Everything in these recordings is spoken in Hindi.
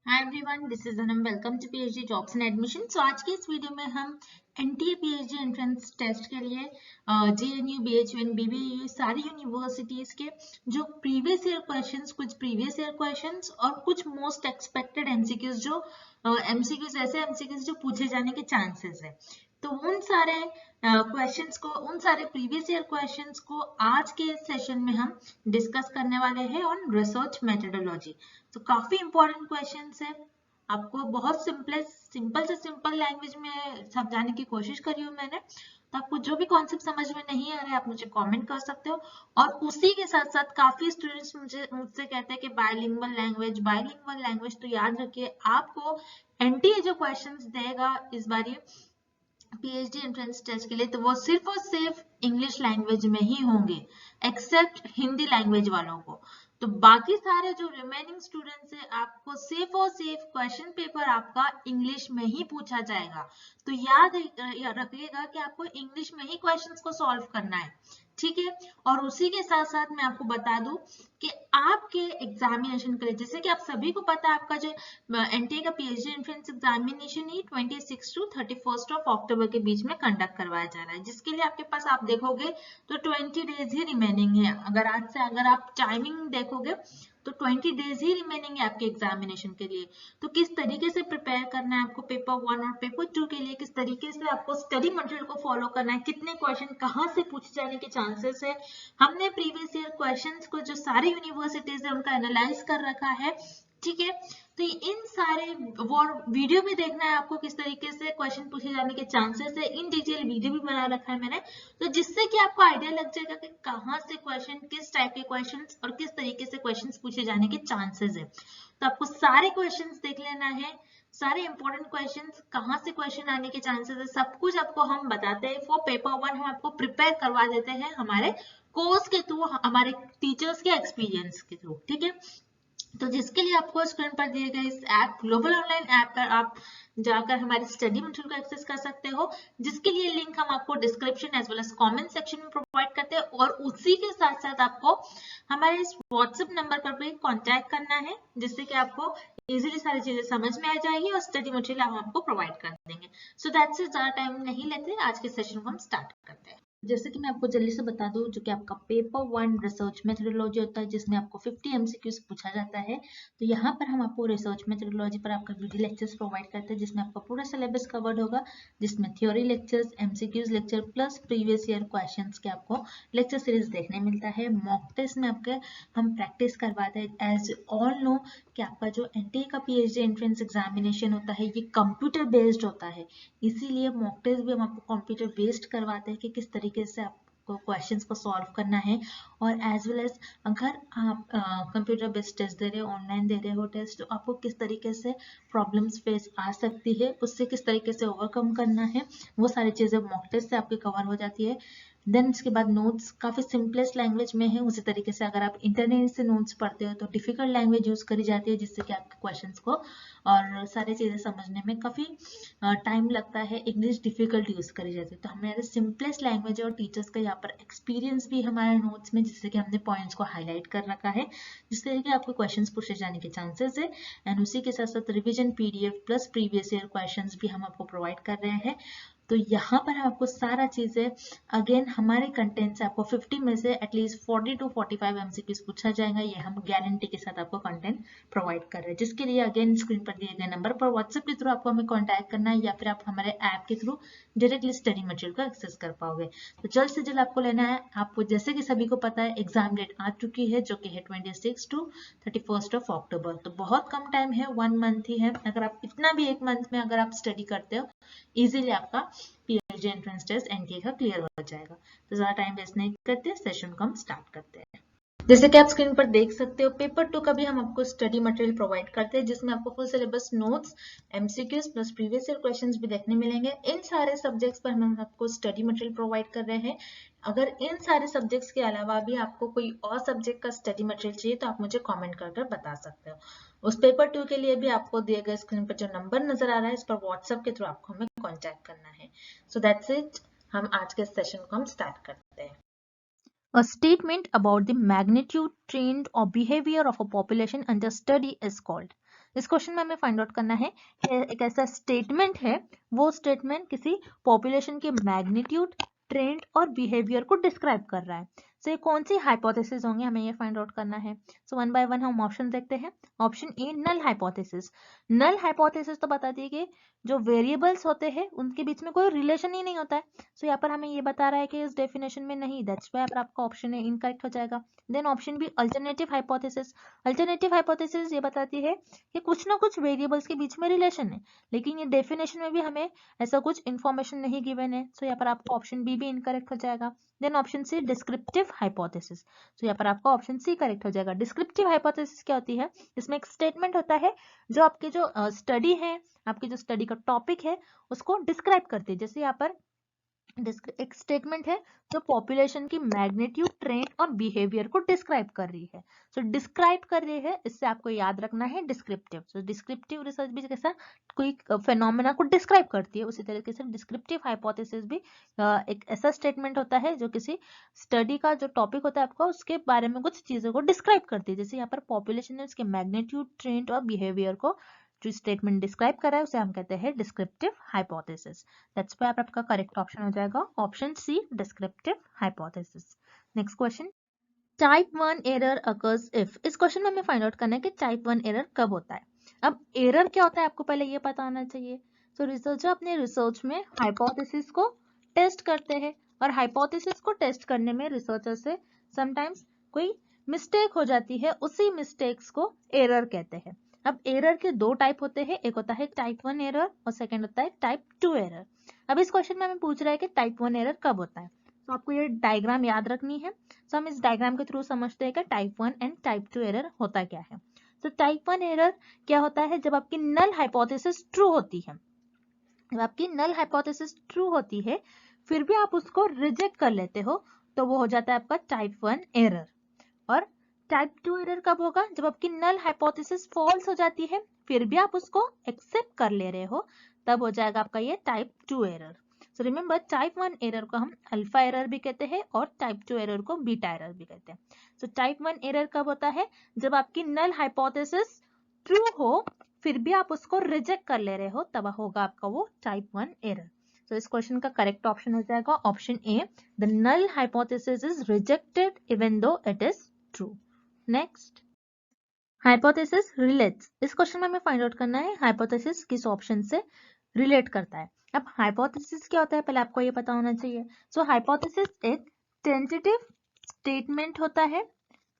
Hi everyone, this is Anam. Welcome to PhD jobs and admission. So आज के इस वीडियो में हम एनटीए पीएचडी एंट्रेंस टेस्ट के लिए जेएनयू, बीएचयूएन, बीबीयू सारी यूनिवर्सिटीज के जो प्रीवियस ईयर क्वेश्चंस, कुछ प्रीवियस ईयर क्वेश्चंस और कुछ मोस्ट एक्सपेक्टेड एमसीक्यूज जो एमसीक्यूज ऐसे एमसीक्यूज जो पूछे जाने के चांसेस है, तो उन सारे क्वेश्चंस को, उन सारे प्रीवियस ईयर क्वेश्चंस को आज के सेशन में हम डिस्कस करने वाले हैं ऑन रिसर्च मेथोडोलॉजी। तो काफी इंपॉर्टेंट क्वेश्चंस है। आपको बहुत सिंपल से सिंपल लैंग्वेज में समझाने की कोशिश करी हूँ मैंने। तो आपको जो भी कॉन्सेप्ट समझ में नहीं आ रहा है आप मुझे कमेंट कर सकते हो। और उसी के साथ साथ काफी स्टूडेंट्स मुझसे कहते हैं कि बायलिंगुअल लैंग्वेज तो याद रखिए, आपको एनटीए जो क्वेश्चंस देगा इस बार पीएचडी एंट्रेंस टेस्ट के लिए, तो वो सिर्फ और सिर्फ इंग्लिश लैंग्वेज में ही होंगे, एक्सेप्ट हिंदी लैंग्वेज वालों को। तो बाकी सारे जो रिमेनिंग स्टूडेंट्स है, आपको सिर्फ और सिर्फ क्वेश्चन पेपर आपका इंग्लिश में ही पूछा जाएगा। तो याद रखिएगा कि आपको इंग्लिश में ही क्वेश्चंस को सॉल्व करना है, ठीक है। और उसी के साथ साथ मैं आपको बता दूं कि आपके एग्जामिनेशन के लिए, जैसे कि आप सभी को पता है, आपका जो एनटीए का पीएचडी एंट्रेंस एग्जामिनेशन ही 26 टू 31 ऑफ अक्टूबर के बीच में कंडक्ट करवाया जा रहा है, जिसके लिए आपके पास आप देखोगे तो 20 डेज ही रिमेनिंग है। अगर आज से अगर आप टाइमिंग देखोगे तो 20 डेज ही रिमेनिंग है आपके एग्जामिनेशन के लिए। तो किस तरीके से प्रिपेयर करना है आपको पेपर 1 और पेपर 2 के लिए, किस तरीके से आपको स्टडी मटेरियल को फॉलो करना है, कितने क्वेश्चन कहाँ से पूछे जाने के चांसेस है, हमने प्रीवियस ईयर क्वेश्चंस को जो सारी यूनिवर्सिटीज है उनका एनालाइज कर रखा है, ठीक है। तो इन सारे वो वीडियो भी देखना है आपको, किस तरीके से क्वेश्चन पूछे जाने के चांसेस है, इन डिटेल वीडियो भी बना रखा है मैंने, तो जिससे कि आपको आइडिया लग जाएगा कि कहाँ से क्वेश्चन, किस टाइप के क्वेश्चंस और किस तरीके से क्वेश्चंस पूछे जाने के चांसेस है। तो आपको सारे क्वेश्चंस देख लेना है, सारे इंपॉर्टेंट क्वेश्चंस, कहाँ से क्वेश्चन आने के चांसेस है, सब कुछ आपको हम बताते हैं। फॉर पेपर 1 हम आपको प्रिपेयर करवा देते हैं हमारे कोर्स के थ्रू, हमारे टीचर्स के एक्सपीरियंस के थ्रू, ठीक है। तो जिसके लिए आपको स्क्रीन पर दिए गए इस ऐप, ग्लोबल ऑनलाइन ऐप पर आप जाकर हमारे स्टडी मटेरियल को एक्सेस कर सकते हो, जिसके लिए लिंक हम आपको description as well as comment section में प्रोवाइड करते हैं। और उसी के साथ साथ आपको हमारे इस व्हाट्सएप नंबर पर भी कांटेक्ट करना है, जिससे कि आपको इजीली सारी चीजें समझ में आ जाएगी और स्टडी मटेरियल हम आपको प्रोवाइड कर देंगे। सो दैट्स इट, ज्यादा टाइम नहीं लेते, आज के सेशन को हम स्टार्ट करते हैं। जैसे कि मैं आपको जल्दी से बता दूं, जो कि आपका पेपर 1 रिसर्च मेथोडोलॉजी होता है, जिसमें आपको 50 एमसीक्यूज पूछा जाता है। तो यहाँ पर हम आपको रिसर्च मेथोडोलॉजी पर आपका वीडियो लेक्चर्स प्रोवाइड करते हैं, जिसमें आपका पूरा सिलेबस कवर्ड होगा, जिसमें theory lectures, MCQs lecture plus previous year questions के आपको लेक्चर सीरीज देखने मिलता है। मॉक टेस्ट में आपके हम प्रैक्टिस करवाते हैं। एज ऑल नो कि आपका जो एनटीए का पीएचडी एंट्रेंस एग्जामिनेशन होता है, ये कंप्यूटर बेस्ड होता है, इसीलिए मॉक टेस्ट भी हम आपको कंप्यूटर बेस्ड करवाते हैं कि किस तरीके से आपको क्वेश्चंस को सॉल्व करना है। और एज वेल एज अगर आप कंप्यूटर बेस्ड टेस्ट दे रहे हो, ऑनलाइन दे रहे हो टेस्ट, तो आपको किस तरीके से प्रॉब्लम्स फेस आ सकती है, उससे किस तरीके से ओवरकम करना है, वो सारी चीजें मॉक टेस्ट से आपकी कवर हो जाती है। देन उसके बाद नोट्स काफी सिंपलेस्ट लैंग्वेज में है। उसी तरीके से अगर आप इंटरनेट से नोट्स पढ़ते हो तो डिफिकल्ट लैंग्वेज यूज करी जाती है, जिससे कि आपके क्वेश्चंस को और सारी चीजें समझने में काफी टाइम लगता है, इंग्लिश डिफिकल्ट यूज करी जाती है। तो हमारे सिंपलेस्ट लैंग्वेज और टीचर्स का यहाँ पर एक्सपीरियंस भी हमारे नोट्स में, जिससे कि हमने पॉइंट्स को हाईलाइट कर रखा है, जिससे कि आपको क्वेश्चंस पूछे जाने के चांसेस है। एंड उसी के साथ साथ revision PDF plus previous year questions भी हम आपको प्रोवाइड कर रहे हैं। तो यहाँ पर हम आपको सारा चीजें, अगेन हमारे कंटेंट से आपको 50 में से एटलीस्ट 40 टू 45 एमसीक्यूज पूछा जाएगा, ये हम गारंटी के साथ आपको कंटेंट प्रोवाइड कर रहे हैं। जिसके लिए अगेन स्क्रीन पर दिए गए नंबर पर व्हाट्सएप के थ्रू आपको हमें कांटेक्ट करना है, या फिर आप हमारे ऐप के थ्रू डायरेक्टली स्टडी मटेरियल को एक्सेस कर पाओगे। तो जल्द से जल्द आपको लेना है। आपको जैसे कि सभी को पता है, एग्जाम डेट आ चुकी है, जो कि है 26 टू 31 ऑफ अक्टूबर। तो बहुत कम टाइम है, 1 मंथ ही है। अगर आप इतना भी 1 मंथ में अगर आप स्टडी करते हो, इजीली आपका पीएचडी एंट्रेंस टेस्ट एनटीए का क्लियर हो जाएगा। तो ज्यादा टाइम वेस्ट नहीं करते, सेशन को हम स्टार्ट करते हैं। जैसे कि आप स्क्रीन पर देख सकते हो, पेपर 2 का भी हम आपको स्टडी मटेरियल प्रोवाइड करते हैं, जिसमें आपको full syllabus notes, MCQs plus previous year questions भी देखने मिलेंगे। इन सारे सब्जेक्ट्स पर हम आपको स्टडी मटेरियल प्रोवाइड कर रहे हैं। अगर इन सारे सब्जेक्ट्स के अलावा भी आपको कोई और सब्जेक्ट का स्टडी मटेरियल चाहिए, तो आप मुझे कमेंट कर बता सकते हो। उस पेपर 2 के लिए भी आपको दिए गए स्क्रीन पर जो नंबर नजर आ रहा है, इस पर व्हाट्सएप के थ्रू आपको हमें कॉन्टेक्ट करना है। सो दैट्स इट, हम आज के सेशन को हम स्टार्ट करते हैं। A statement about the magnitude, trend, or behavior of a population under study is called. इस क्वेश्चन में हमें फाइंड आउट करना है कि एक ऐसा स्टेटमेंट है, वो स्टेटमेंट किसी पॉपुलेशन के मैग्नीट्यूड, ट्रेंड और बिहेवियर को डिस्क्राइब कर रहा है। तो ये कौन सी हाइपोथेसिस होंगे, हमें ये फाइंड आउट करना है। सो वन बाय वन हम ऑप्शन देखते हैं। Option A null hypothesis. Null hypothesis तो बताती है कि जो वेरिएबल्स होते हैं उनके बीच में कोई रिलेशन ही नहीं होता है। सो यहाँ पर हमें ये बता रहा है कि इस डेफिनेशन में नहीं, दैट्स व्हाई पर आपका ऑप्शन ए इनकरेक्ट हो जाएगा। Then option B alternative hypothesis. Alternative hypothesis ये बताती है कि कुछ ना कुछ वेरिएबल्स के बीच में रिलेशन है, लेकिन ये डेफिनेशन में भी हमें ऐसा कुछ इंफॉर्मेशन नहीं गिवन है। सो यहाँ पर आपका ऑप्शन बी भी इनकरेक्ट हो जाएगा। Then option C descriptive hypothesis. So यहाँ पर आपका ऑप्शन सी करेक्ट हो जाएगा। डिस्क्रिप्टिव हाइपोथेसिस क्या होती है, इसमें एक स्टेटमेंट होता है जो आपके जो स्टडी है, आपकी जो स्टडी का टॉपिक है उसको डिस्क्राइब करती है। जैसे यहाँ पर एक स्टेटमेंट है जो पॉपुलेशन की मैग्नीट्यूड, ट्रेंड और बिहेवियर को डिस्क्राइब कर रही है। सो डिस्क्राइब कर रही है, इससे आपको याद रखना है डिस्क्रिप्टिव। सो डिस्क्रिप्टिव रिसर्च भी कैसा कोई फेनोमेना को डिस्क्राइब करती है, उसी तरीके से डिस्क्रिप्टिव हाइपोथेसिस भी एक ऐसा स्टेटमेंट होता है जो किसी स्टडी का जो टॉपिक होता है आपका उसके बारे में कुछ चीजों को डिस्क्राइब करती है। जैसे यहाँ पर पॉपुलेशन है, उसके मैग्नीट्यूड, ट्रेंड और बिहेवियर को जो स्टेटमेंट डिस्क्राइब कर रहा है उसे हम कहते हैं डिस्क्रिप्टिव हाइपोथेसिस। दैट्स व्हाई आपका करेक्ट ऑप्शन हो जाएगा option C descriptive hypothesis. Next question, type 1 error occurs if. इस क्वेश्चन में हमें फाइंड आउट करना है कि टाइप 1 एरर कब होता है। अब एरर क्या होता है आपको पहले ये पता होना चाहिए। तो रिसर्चर अपने रिसर्च में हाइपोथेसिस को टेस्ट करते हैं, और हाइपोथेसिस को टेस्ट करने में रिसर्चर से समटाइम्स कोई मिस्टेक हो जाती है, उसी मिस्टेक्स को एरर कहते हैं। अब एरर के दो टाइप होते हैं, एक होता है टाइप 1 एरर और सेकंड होता है टाइप 2 एरर। अब इस क्वेश्चन में हमें पूछ रहा है कि टाइप 1 एरर कब होता है। तो आपको ये डायग्राम याद रखनी है। तो हम इस डायग्राम के थ्रू समझते हैं कि टाइप 1 एंड टाइप 2 एरर होता क्या है। तो टाइप 1 एरर क्या होता है, जब आपकी नल हाइपोथेसिस ट्रू होती है। जब आपकी नल हाइपोथेसिस ट्रू होती है फिर भी आप उसको रिजेक्ट कर लेते हो, तो वो हो जाता है आपका टाइप 1 एरर। और टाइप 2 एरर कब होगा, जब आपकी नल हाइपोथेसिस फॉल्स हो जाती है फिर भी आप उसको एक्सेप्ट कर ले रहे हो, तब हो जाएगा आपका ये type 2 error. So remember type 1 error को हम अल्फा एरर भी कहते हैं और टाइप 2 एरर को बीटा एरर भी कहते हैं। सो टाइप 1 एरर कब होता है, जब आपकी नल हाइपोथेसिस ट्रू हो फिर भी आप उसको रिजेक्ट कर ले रहे हो, तब होगा आपका वो टाइप 1 एरर। तो इस क्वेश्चन का करेक्ट ऑप्शन हो जाएगा option A, the null hypothesis is rejected even though it is true. Next, hypothesis relates. इस क्वेश्चन में हमें फाइंड आउट करना है हाइपोथेसिस किस ऑप्शन से रिलेट करता है। अब हाइपोथेसिस क्या होता है पहले आपको ये पता होना चाहिए। सो हाइपोथेसिस एक टेंटेटिव स्टेटमेंट होता है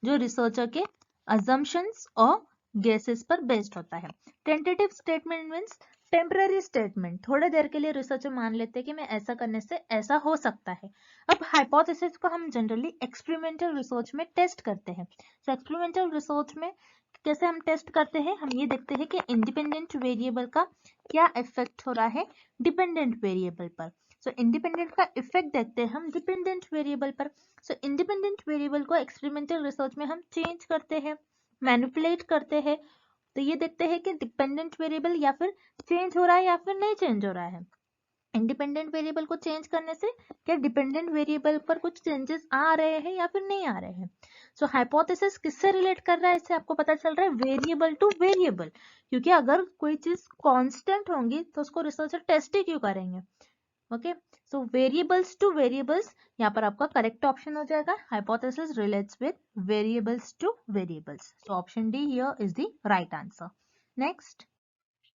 जो रिसर्चर के अजम्पशंस और गेसेस पर बेस्ड होता है। Tentative statement means temporary statement, थोड़े देर के लिए रिसर्चर मान लेते हैं कि मैं ऐसा करने से ऐसा हो सकता है। अब हाइपोथेसिस को हम जनरली एक्सपेरिमेंटल रिसर्च में टेस्ट करते हैं। तो एक्सपेरिमेंटल रिसर्च में कैसे हम टेस्ट करते हैं, हम ये देखते हैं कि इंडिपेंडेंट वेरिएबल का क्या इफेक्ट हो रहा है डिपेंडेंट वेरिएबल पर। सो इंडिपेंडेंट का इफेक्ट देखते हैं हम डिपेंडेंट वेरिएबल पर। सो इंडिपेंडेंट वेरिएबल को एक्सपेरिमेंटल रिसर्च में हम चेंज करते हैं, मैनिपुलेट करते हैं। तो ये देखते हैं कि डिपेंडेंट वेरिएबल या फिर चेंज हो रहा है या फिर नहीं चेंज हो रहा है। इंडिपेंडेंट वेरिएबल को चेंज करने से क्या डिपेंडेंट वेरिएबल पर कुछ चेंजेस आ रहे हैं या फिर नहीं आ रहे हैं। सो हाइपोथेसिस किससे रिलेट कर रहा है, इससे आपको पता चल रहा है वेरिएबल टू वेरिएबल, क्योंकि अगर कोई चीज कांस्टेंट होंगी तो उसको रिसर्चर टेस्ट ही क्यों करेंगे। ओके, सो वेरिएबल्स टू वेरिएबल्स, यहाँ पर आपका करेक्ट ऑप्शन हो जाएगा hypothesis relates with variables two variables. So option D here is the right answer. Next,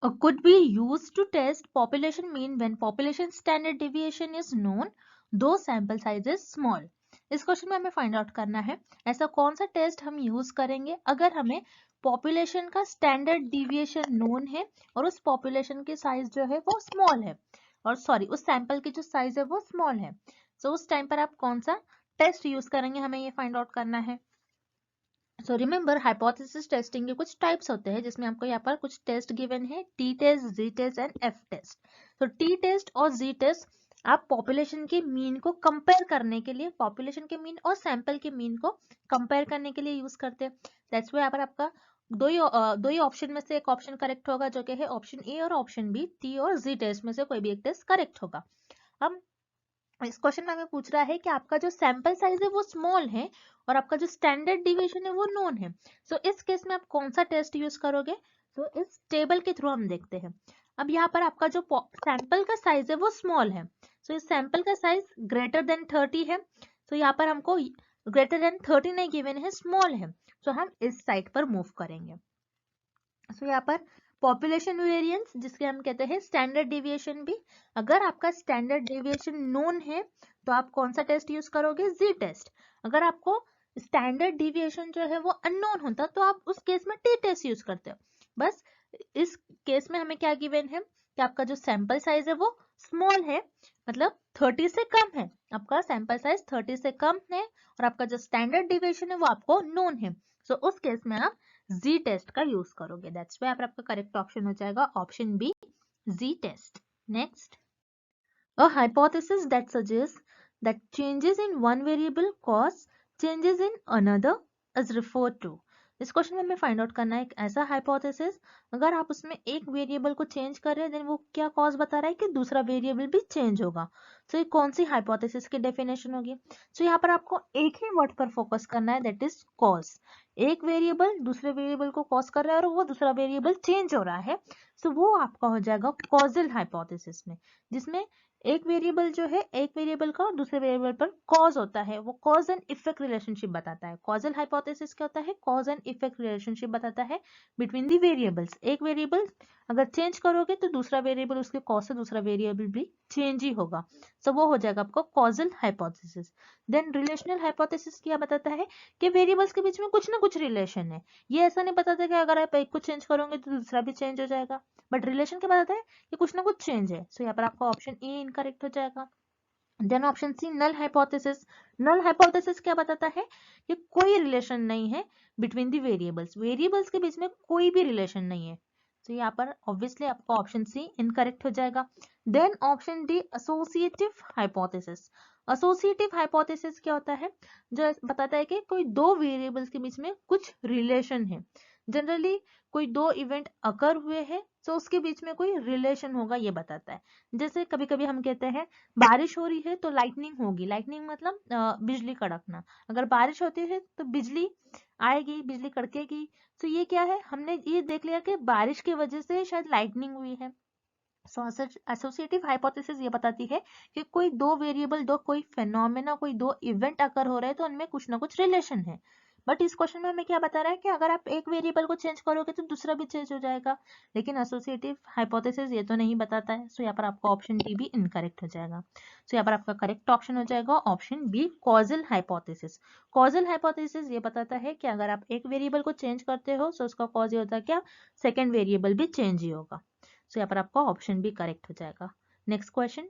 could be used to test population mean when population standard deviation is known though sample size is small। इस क्वेश्चन में हमें फाइंड आउट करना है ऐसा कौन सा टेस्ट हम यूज करेंगे अगर हमें पॉपुलेशन का स्टैंडर्ड डिविएशन नोन है और उस पॉपुलेशन की साइज जो है वो स्मॉल है, और सॉरी उस सैंपल की जो साइज है वो स्मॉल है। सो उस टाइम पर आप कौन सा टेस्ट यूज करेंगे, हमें ये फाइंड आउट करना है। सो रिमेंबर हाइपोथेसिस टेस्टिंग के कुछ टाइप्स होते हैं जिसमें आपको यहाँ पर कुछ टेस्ट गिवन है, T test, G test and F test. तो टी टेस्ट और जी टेस्ट आप पॉपुलेशन के मीन को कंपेयर करने के लिए, पॉपुलेशन के मीन और सैंपल के मीन को कंपेयर करने के लिए यूज करते हैं। दैट्स व्हाई यहाँ पर आपका दो ही ऑप्शन में से एक ऑप्शन करेक्ट होगा जो कि है ऑप्शन ए और ऑप्शन बी, टी और जी टेस्ट में से कोई भी एक टेस्ट करेक्ट होगा। अब इस क्वेश्चन में हमें पूछ रहा है कि आपका जो सैंपल साइज है वो स्मॉल है और आपका जो स्टैंडर्ड डिविएशन है वो नोन है। सो इस केस में आप कौन सा टेस्ट यूज करोगे। सो इस टेबल के थ्रू हम देखते हैं। अब यहाँ पर आपका जो सैंपल का साइज है वो स्मॉल है, सो इस सैंपल का साइज ग्रेटर देन 30 है, तो यहाँ पर हमको ग्रेटर देन 30 नहीं गिवन है, स्मॉल है, तो हम इस साइड पर मूव करेंगे। सो यहाँ पर पॉपुलेशन वेरिएंस, जिसके हम कहते हैं स्टैंडर्ड डेविएशन भी, अगर आपका स्टैंडर्ड डेविएशन नोन है तो आप कौन सा टेस्ट यूज करोगे, जी टेस्ट। अगर आपको स्टैंडर्ड डेविएशन जो है वो अननोन होता तो आप उस केस में टी टेस्ट यूज करते हो। बस इस केस में हमें क्या गिवन है कि आपका जो सैंपल साइज है वो स्मॉल है, मतलब 30 से कम है, आपका सैंपल साइज 30 से कम है, और आपका जो स्टैंडर्ड डेविएशन है वो आपको नोन है, सो उस केस में आप जी टेस्ट का यूज करोगे। दैट्स व्हाई आपका करेक्ट ऑप्शन हो जाएगा option B, G test. Next, a hypothesis that suggests that changes in one variable cause changes in another is referred to। इस क्वेश्चन में हमें फाइंड आउट करना है एक ऐसा हाइपोथेसिस, अगर आप उसमें एक वेरिएबल को चेंज कर रहे हैं देन वो क्या कॉज बता रहा है कि दूसरा वेरिएबल भी चेंज होगा। सो ये कौन सी हाइपोथेसिस की डेफिनेशन होगी। सो यहाँ पर आपको एक ही वर्ड पर फोकस करना है, दैट इज कॉज। एक वेरिएबल दूसरे वेरिएबल को कॉज कर रहा है और वो दूसरा वेरिएबल चेंज हो रहा है, सो वो आपका हो जाएगा कॉजल हाइपोथेसिस में, जिसमें एक वेरिएबल जो है एक वेरिएबल का दूसरे वेरिएबल पर कॉज होता है, वो कॉज एंड इफेक्ट रिलेशनशिप बताता है। कॉजल हाइपोथेसिस क्या होता है, कॉज एंड इफेक्ट रिलेशनशिप बताता है बिटवीन द वेरिएबल्स। एक वेरिएबल अगर चेंज करोगे तो दूसरा वेरिएबल उसके कॉज से दूसरा वेरिएबल भी चेंज ही होगा, सो वो हो जाएगा आपको causal hypothesis. Then relational hypothesis क्या बताता है कि वेरिएबल्स के बीच में कुछ ना कुछ रिलेशन है, ये ऐसा नहीं बताता कि अगर आप एक को चेंज करोगे तो दूसरा भी चेंज हो जाएगा, बट रिलेशन क्या बताता है कि कुछ ना कुछ चेंज है। सो यहाँ पर आपका ऑप्शन ए इनकरेक्ट हो जाएगा। Then option C null hypothesis. Null hypothesis क्या बताता है कि कोई रिलेशन नहीं है बिटवीन द वेरिएबल्स, वेरिएबल्स के बीच में कोई भी रिलेशन नहीं है, तो यहाँ पर ऑब्वियसली आपका ऑप्शन सी इनकरेक्ट हो जाएगा। Then option D associative hypothesis. Associative hypothesis क्या होता है, जो बताता है कि कोई दो वेरिएबल्स के बीच में कुछ रिलेशन है, जनरली कोई दो इवेंट अकर हुए हैं तो उसके बीच में कोई रिलेशन होगा, ये बताता है। जैसे कभी कभी हम कहते हैं बारिश हो रही है तो लाइटनिंग होगी, लाइटनिंग मतलब बिजली कड़कना, अगर बारिश होती है तो बिजली आएगी, बिजली कड़केगी, तो ये क्या है, हमने ये देख लिया कि बारिश की वजह से शायद लाइटनिंग हुई है। सो एसोसिएटिव हाइपोथेसिस ये बताती है कि कोई दो वेरिएबल, दो कोई फेनोमेना, कोई दो इवेंट अकर हो रहे हैं तो उनमें कुछ ना कुछ रिलेशन है। बट इस क्वेश्चन में हमें क्या बता रहा है कि अगर आप एक वेरिएबल को चेंज करोगे तो दूसरा भी चेंज हो जाएगा, लेकिन एसोसिएटिव हाइपोथेसिस ये तो नहीं बताता है। सो यहाँ पर आपका ऑप्शन डी भी इनकरेक्ट हो जाएगा। सो यहाँ पर आपका करेक्ट ऑप्शन हो जाएगा option B, causal hypothesis. Causal hypothesis ये बताता है कि अगर आप एक वेरिएबल को चेंज करते हो तो उसका कॉज ये होता है क्या, सेकेंड वेरिएबल भी चेंज ही होगा। सो यहाँ पर आपका ऑप्शन भी करेक्ट हो जाएगा। Next question,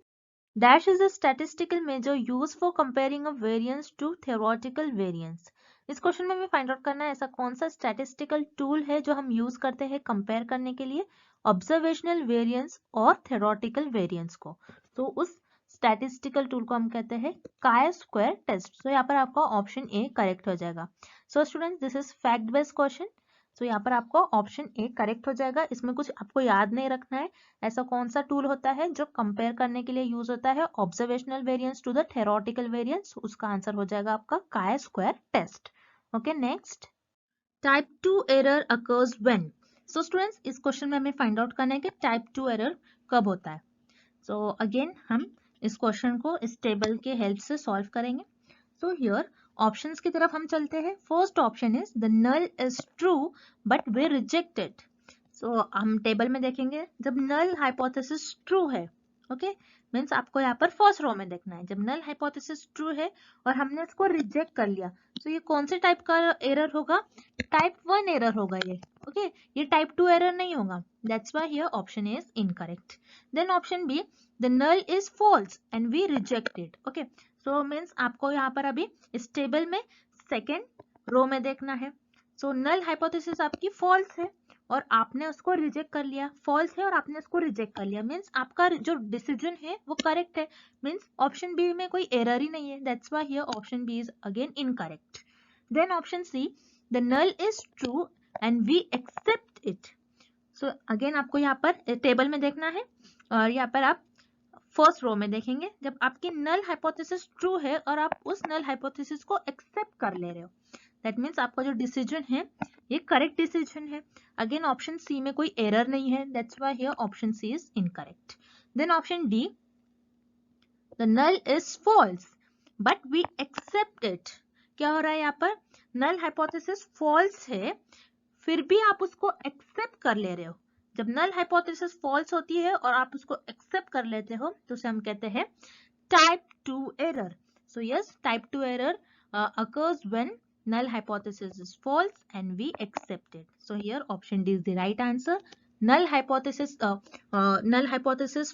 dash is a statistical measure use for comparing a variance to theoretical variance. इस क्वेश्चन में हमें फाइंड आउट करना है ऐसा कौन सा स्टैटिस्टिकल टूल है जो हम यूज करते हैं कंपेयर करने के लिए ऑब्जर्वेशनल वेरिएंस और थ्योरेटिकल वेरिएंस को। तो उस स्टैटिस्टिकल टूल को हम कहते हैं काई स्क्वायर टेस्ट। सो यहाँ पर आपका ऑप्शन ए करेक्ट हो जाएगा। So students, this is fact based question, तो यहाँ पर आपको ऑप्शन ए करेक्ट हो जाएगा। इसमें कुछ आपको याद नहीं रखना है, ऐसा कौन सा टूल होता है जो कंपेयर करने के लिए यूज होता है observational variance to the theoretical variance, उसका आंसर हो जाएगा आपका chi square test. Okay, next, type 2 error occurs when. So students, इस क्वेश्चन में हमें फाइंड आउट करना है कि टाइप 2 एरर कब होता है। सो अगेन हम इस क्वेश्चन को इस टेबल के हेल्प से सॉल्व करेंगे। सो हियर ऑप्शंस की तरफ हम चलते हैं। First option is the null is true but we rejected. So हम टेबल में देखेंगे जब नल हाइपोथेसिस ट्रू है, ओके, मीन्स आपको यहाँ पर फर्स्ट रो में देखना है, जब नल हाइपोथेसिस ट्रू है और हमने इसको रिजेक्ट कर लिया तो ये कौन से टाइप का एरर होगा, टाइप 1 एरर होगा ये, ओके, ये टाइप 2 एरर नहीं होगा। That's why here option is incorrect. Then option B, the null is false and we rejected. Okay, so means आपको यहाँ पर अभी इस टेबल में सेकेंड रो में देखना है। सो नल हाइपोथेसिस आपकी फॉल्स है और आपने उसको रिजेक्ट कर लिया, फॉल्स है और आपने उसको रिजेक्ट कर लिया, मीन्स आपका जो डिसीजन है वो करेक्ट है, मीन्स ऑप्शन बी में कोई एरर ही नहीं है। That's why here option B is again incorrect. Then option C, the null is true and we accept it. So again आपको यहाँ पर टेबल में देखना है और यहाँ पर आप फर्स्ट रो में देखेंगे जब आपकी नल हाइपोथेसिस ट्रू है और आप उस नल हाइपोथेसिस को एक्सेप्ट कर ले रहे हो, दैट मीन्स आपका जो डिसीजन है ये करेक्ट डिसीजन है। अगेन ऑप्शन सी में कोई एरर नहीं है, that's why here option C is incorrect. Then option D, the null is false but we accept it. क्या हो रहा है यहाँ पर, नल हाइपोथेसिस फॉल्स है फिर भी आप उसको एक्सेप्ट कर ले रहे हो। जब नल हाइपोथेसिस फॉल्स होती है और आप उसको एक्सेप्ट कर लेते हो तो उसे हम कहते हैं type 2 error. So yes, type 2 error occurs when null hypothesis is false and we accept it. So here option D is the right answer. null hypothesis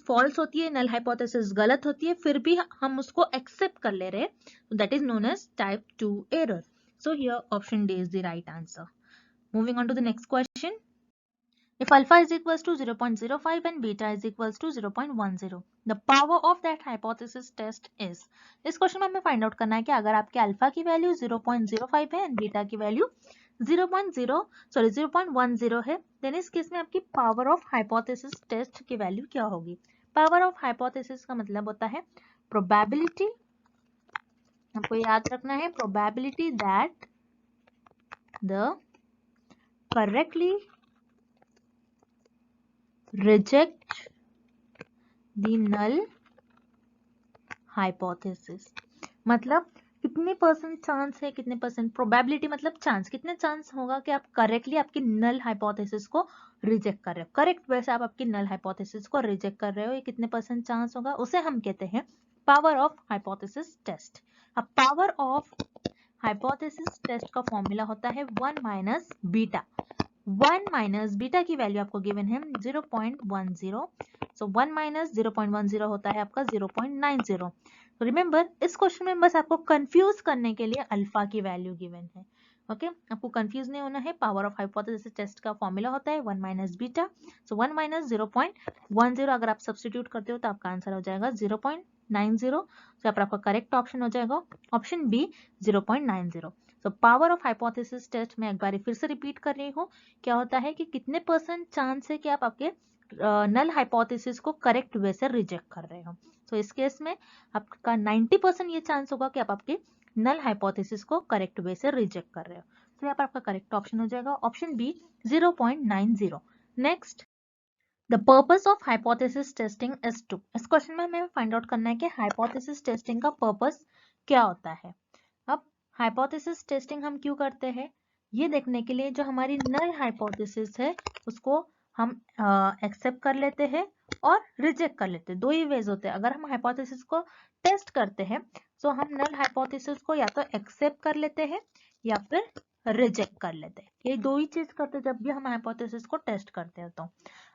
false होती है, null hypothesis गलत होती है, फिर भी हम उसको accept कर ले रहे हैं, so that is known as type 2 error. So here option D is the right answer. Moving on to the next question. If alpha is equals to 0.05 and beta is equals to 0.10, the power of that hypothesis test is. इस क्वेश्चन में हमें फाइंड आउट करना है कि अगर आपके अल्फा की वैल्यू 0.05 है एंड बीटा की वैल्यू 0.10 है, देन इस केस में आपकी पावर ऑफ हाइपोथेसिस टेस्ट की वैल्यू क्या होगी। पावर ऑफ हाइपोथेसिस का मतलब होता है प्रोबेबिलिटी, आपको याद रखना है, probability that the correctly reject the null hypothesis। मतलब कितने परसेंट चांस है, कितने परसेंट प्रोबेबिलिटी मतलब चांस, कितने चांस होगा कि आप करेक्टली आपकी नल हाइपोथेसिस को रिजेक्ट कर रहे हो, करेक्ट वैसे आप आपकी नल हाइपोथेसिस को रिजेक्ट कर रहे हो, ये कितने परसेंट चांस होगा, उसे हम कहते हैं पावर ऑफ हाइपोथेसिस टेस्ट। अब पावर ऑफ हाइपोथेसिस टेस्ट का फॉर्मूला होता है 1 माइनस बीटा। 1 माइनस बीटा की वैल्यू आपको गिवन है 0.10, सो 1 माइनस 0.10 होता है आपका 0.90। रिमेंबर इस क्वेश्चन में बस आपको कंफ्यूज करने के लिए अल्फा की वैल्यू गिवन है, ओके आपको कंफ्यूज नहीं होना है। पावर ऑफ हाइपोथेसिस टेस्ट का फॉर्मूला होता है 1 माइनस बीटा, सो 1 माइनस 0.10 अगर आप सब्स्टिट्यूट करते हो तो आपका आंसर हो जाएगा 0.90, तो आपका करेक्ट ऑप्शन हो जाएगा ऑप्शन बी 0.90। तो पावर ऑफ हाइपोथेसिस टेस्ट में एक बार फिर से रिपीट कर रही हूँ, क्या होता है कि कितने परसेंट चांस है कि आप आपके नल हाइपोथेसिस को करेक्ट वे से रिजेक्ट कर रहे हो। तो इस केस में आपका 90% ये चांस होगा कि आप आपके नल हाइपोथेसिस को करेक्ट वे से रिजेक्ट कर रहे हो, तो यहाँ पर आपका करेक्ट ऑप्शन हो जाएगा option B 0.90। Next, the purpose of hypothesis testing is to. इस क्वेश्चन में हमें फाइंड आउट करना है कि हाइपोथेसिस टेस्टिंग का पर्पस क्या होता है। अब हाइपोथेसिस टेस्टिंग हम क्यों करते हैं, ये देखने के लिए जो हमारी नल हाइपोथेसिस है उसको हम एक्सेप्ट कर लेते हैं और रिजेक्ट कर लेते हैं। दो ही वेज होते हैं, अगर हम हाइपोथेसिस को टेस्ट करते हैं तो हम नल हाइपोथेसिस को या तो एक्सेप्ट कर लेते हैं या फिर रिजेक्ट कर लेते हैं, ये दो ही चीज करते हैं जब भी हम हाइपोथेसिस को टेस्ट करते हैं। तो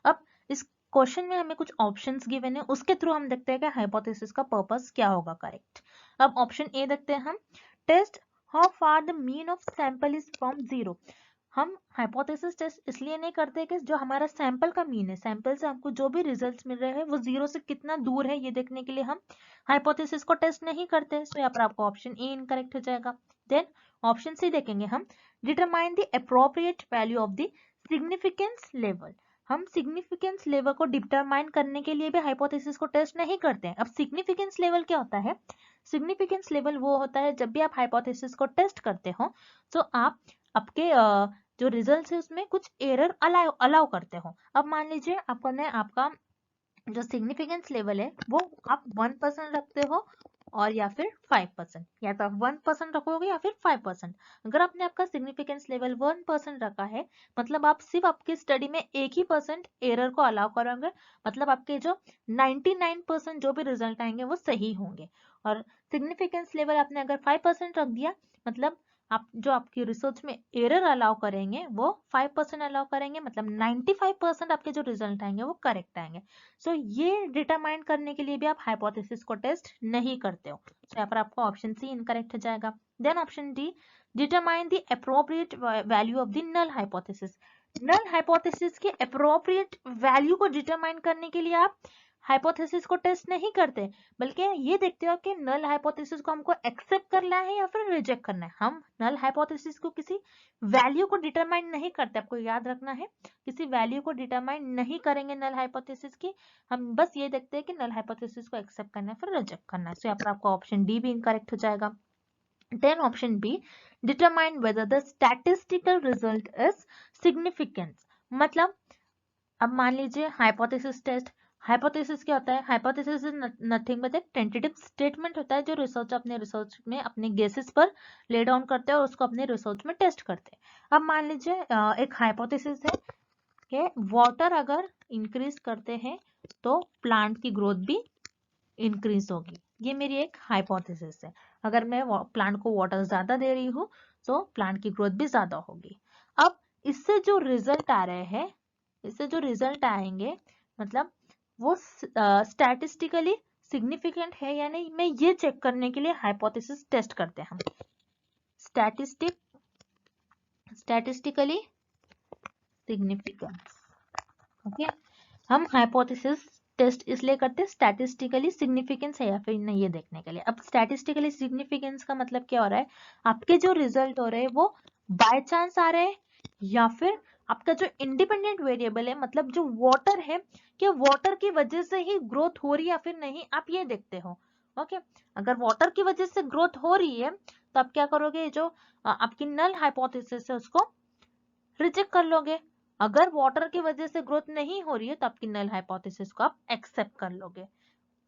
अब इस क्वेश्चन में हमें कुछ ऑप्शंस गिवन है, उसके थ्रू हम देखते हैं कि हाइपोथेसिस का पर्पस क्या होगा करेक्ट। अब ऑप्शन ए देखते हैं हम, test how far the mean of sample is from zero. हम हाइपोथेसिस टेस्ट इसलिए नहीं करते कि जो हमारा सैंपल का मीन है, सैंपल से हमको जो भी रिजल्ट्स मिल रहे हैं वो जीरो से कितना दूर है ये देखने के लिए हम हाइपोथेसिस को टेस्ट नहीं करते। सो यहाँ पर आपको ऑप्शन ए इनकरेक्ट हो जाएगा। देन ऑप्शन सी देखेंगे हम, determine the appropriate value of the significance level. हम सिग्निफिकेंस लेवल को डिटरमाइन करने के लिए भी हाइपोथेसिस को टेस्ट नहीं करते हैं। अब सिग्निफिकेंस लेवल क्या होता है, सिग्निफिकेंस लेवल वो होता है जब भी आप हाइपोथेसिस को टेस्ट करते हो तो आप आपके जो रिजल्ट है उसमें कुछ एरर अलाउ करते हो। अब मान लीजिए आपका जो सिग्निफिकेंस लेवल है वो आप 1% रखते हो और या फिर 5%, या तो आप 1% रखोगे या फिर 5%। अगर आपने आपका सिग्निफिकेंस लेवल 1% रखा है मतलब आप सिर्फ आपकी स्टडी में 1% एरर को अलाउ करोगे, मतलब आपके जो 99% जो भी रिजल्ट आएंगे वो सही होंगे। और सिग्निफिकेंस लेवल आपने अगर 5% रख दिया मतलब आप जो आपकी रिसर्च में एरर अलाउ करेंगे वो 5% अलाउ करेंगे, मतलब 95% आपके जो रिजल्ट आएंगे वो करेक्ट आएंगे। सो ये डिटरमाइन करने के लिए भी आप हाइपोथेसिस को टेस्ट नहीं करते हो, तो यहाँ पर आपको ऑप्शन सी इनकरेक्ट हो जाएगा। Then option D, determine the appropriate value of the null hypothesis. Null hypothesis के एप्रोप्रिएट वैल्यू को डिटरमाइन करने के लिए आप हाइपोथेसिस को टेस्ट नहीं करते, बल्कि ये देखते हो कि नल हाइपोथेसिस को हमको एक्सेप्ट करना है या फिर रिजेक्ट करना है। हम नल हाइपोथेसिस को किसी वैल्यू को डिटरमाइन नहीं करते, आपको याद रखना है, किसी वैल्यू को डिटरमाइन नहीं करेंगे नल हाइपोथेसिस की, हम बस ये देखते हैं कि नल हाइपोथेसिस को एक्सेप्ट करना है फिर रिजेक्ट करना है। सो यहाँ पर आपका ऑप्शन डी भी इनकरेक्ट हो जाएगा। Then option B, determine whether the statistical result is significant. मतलब अब मान लीजिए हाइपोथेसिस टेस्ट, हाइपोथेसिस क्या होता है? हाइपोथेसिस इज नथिंग बट एक टेंटेटिव स्टेटमेंट होता है जो रिसर्च अपने रिसर्च में अपने गेसेस पर ले डाउन करते हैं और उसको अपने रिसर्च में टेस्ट करते हैं। अब मान लीजिए एक हाइपोथेसिस है कि वाटर अगर इंक्रीज करते हैं तो प्लांट की ग्रोथ भी इंक्रीज होगी। ये मेरी एक हाइपोथेसिस है। अगर मैं प्लांट को वाटर ज्यादा दे रही हूँ तो प्लांट की ग्रोथ भी ज्यादा होगी। अब इससे जो रिजल्ट आ रहे हैं, इससे जो रिजल्ट आएंगे मतलब वो स्टैटिस्टिकली सिग्निफिकेंट है या नहीं, मैं ये चेक करने के लिए हाइपोथेसिस टेस्ट करते हैं हम। Statistically significance, okay. हम हाइपोथेसिस टेस्ट इसलिए करते हैं स्टैटिस्टिकली सिग्निफिकेंस है या फिर नहीं ये देखने के लिए। अब स्टैटिस्टिकली सिग्निफिकेंस का मतलब क्या हो रहा है? आपके जो रिजल्ट हो रहे हैं वो बाय चांस आ रहे हैं या फिर आपका जो इंडिपेंडेंट वेरिएबल है मतलब जो वाटर है, क्या वाटर की वजह से ही ग्रोथ हो रही है या फिर नहीं, आप ये देखते हो। ओके, अगर वाटर की वजह से ग्रोथ हो रही है तो आप क्या करोगे? जो आपकी नल हाइपोथेसिस है उसको रिजेक्ट कर लोगे। अगर वाटर की वजह से ग्रोथ नहीं हो रही है तो आपकी नल हाइपोथेसिस को आप एक्सेप्ट कर लोगे।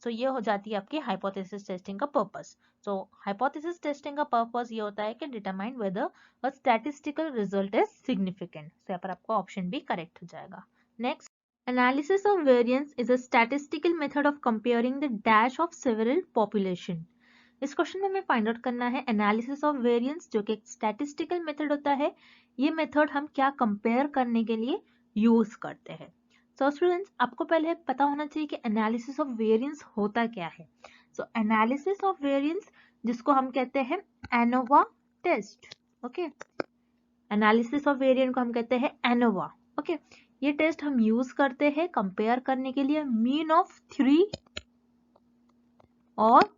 सो ये हो जाती है आपकी हाइपोथेसिस टेस्टिंग का पर्पस। सो हाइपोथेसिस टेस्टिंग का पर्पस ये होता है कि determine whether a statistical result is significant. So यहाँ पर आपका ऑप्शन भी करेक्ट हो जाएगा। Next, analysis of variance is a statistical method of comparing the dash of several population. इस क्वेश्चन में हमें फाइंड आउट करना है एनालिसिस ऑफ वेरिएंस, जो कि एक स्टैटिस्टिकल मेथड होता है। ये मेथड हम क्या कंपेयर करने के लिए यूज करते हैं। सो स्टूडेंट्स, आपको पहले पता होना चाहिए कि एनालिसिस ऑफ वेरिएंस होता क्या है। सो एनालिसिस ऑफ वेरिएंस, जिसको हम कहते हैं ANOVA test, okay. Analysis of variant को हम कहते हैं एनोवा, ओके। ये टेस्ट हम यूज करते हैं कंपेयर करने के लिए मीन ऑफ 3 और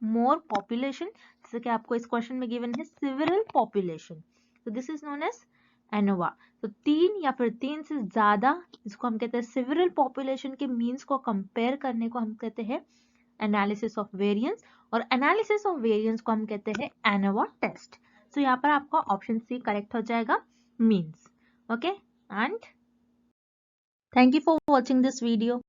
मोर पॉपुलेशन, जैसे कि आपको इस क्वेश्चन में गिवन है सिवरल पॉपुलेशन, तो this is known as ANOVA. तो 3 या फिर 3 से ज्यादा, इसको हम कहते हैं सिवरल पॉपुलेशन के मीन्स को कंपेयर करने को हम कहते हैं एनालिसिस ऑफ वेरिएंस, और एनालिसिस ऑफ वेरिएंस को हम कहते हैं एनोवा टेस्ट। सो यहाँ पर आपका ऑप्शन सी करेक्ट हो जाएगा, means, okay. And thank you for watching this video.